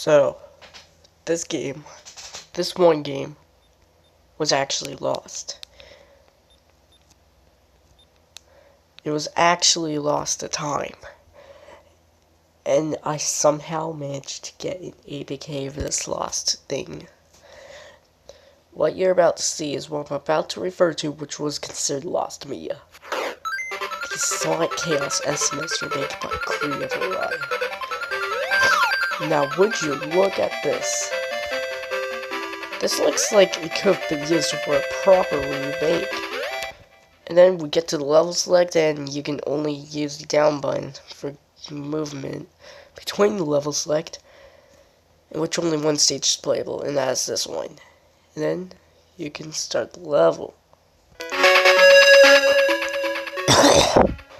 So, this one game, was actually lost. It was actually lost to time. And I somehow managed to get an APK of this lost thing. What you're about to see is what I'm about to refer to, which was considered lost media. The Sonic Chaos SMS Remake by Creative Araya. Now, would you look at this? This looks like it could have been used for a proper remake. And then we get to the level select, and you can only use the down button for movement between the level select, in which only one stage is playable, and that is this one. And then you can start the level.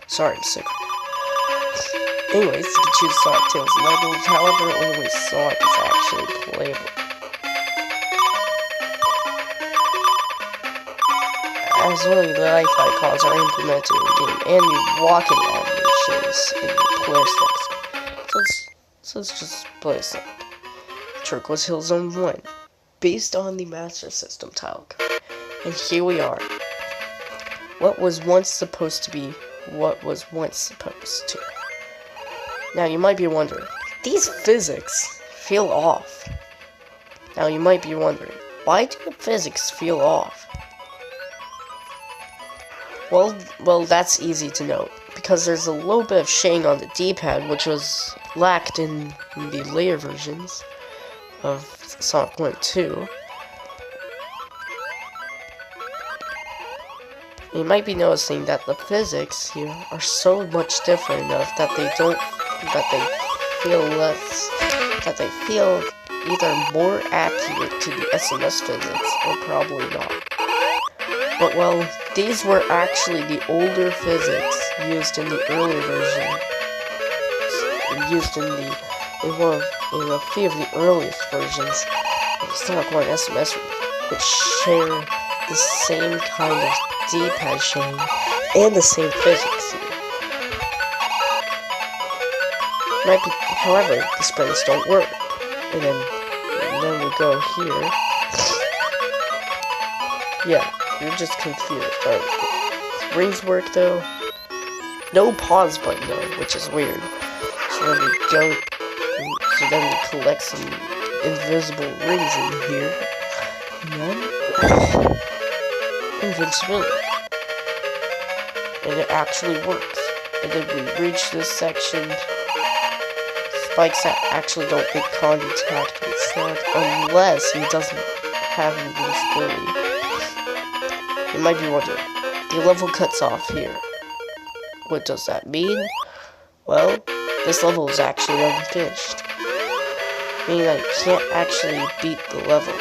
Sorry, I'm sick. Anyways, you can choose Sonic Tails levels, however, only Sonic is actually playable. As only life icons are implemented in the game, and the walking animations in the player selects. So let's just play some. Turquoise Hill Zone 1, based on the Master System tile code. And here we are. What was once supposed to be, what was once supposed to. Now you might be wondering, these physics feel off. Now you might be wondering, why do the physics feel off? Well, that's easy to note, because there's a little bit of shading on the D-pad, which was lacked in the later versions of Sonic 1 and 2. You might be noticing that the physics here are so much different enough that they feel either more accurate to the SMS physics or probably not. But well, these were actually the older physics used in the earlier version, used in a few of the earliest versions of Sonic 1 SMS, which share the same kind of D-pad shading and the same physics. However, the springs don't work. And then we go here. Yeah, you're just confused. Alright. Springs work though. No pause button though, which is weird. So then we collect some invisible rings in here. And then invincibility. And it actually works. And then we reach this section. Spikes actually don't make contact with Sonic unless he doesn't have invincibility. You might be wondering, the level cuts off here. What does that mean? Well, this level is actually unfinished. Meaning that you can't actually beat the level.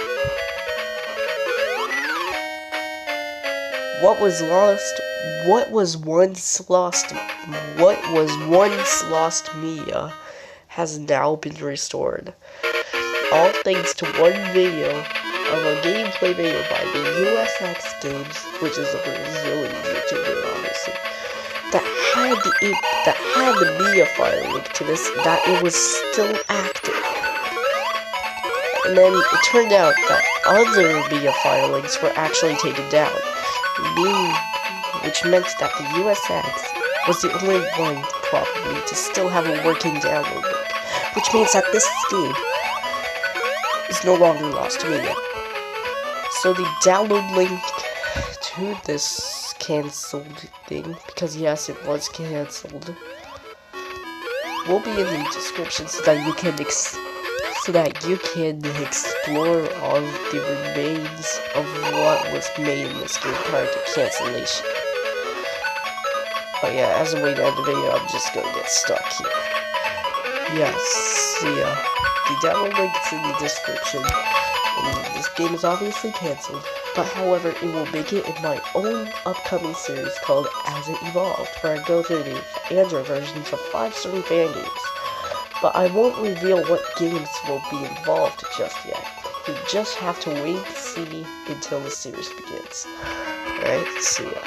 What was once lost media has now been restored. All thanks to one video of a gameplay video by the USX Games, which is a Brazilian YouTuber, obviously, that had the media file link to this, that it was still active. And then it turned out that other media file links were actually taken down, which meant that the USX was the only one, probably, to still have a working download link, which means that this game is no longer lost media. So the download link to this cancelled thing, because yes, it was cancelled, will be in the description so that you can explore all the remains of what was made in this game prior to cancellation. But yeah, as a way to end the video, I'm just gonna get stuck here. Yes, see ya. The download link is in the description. And this game is obviously cancelled, but however, it will make it in my own upcoming series called As It Evolved, where I go through the Android versions of 5 certain fan games. But I won't reveal what games will be involved just yet. You just have to wait and see until the series begins. Alright, see ya.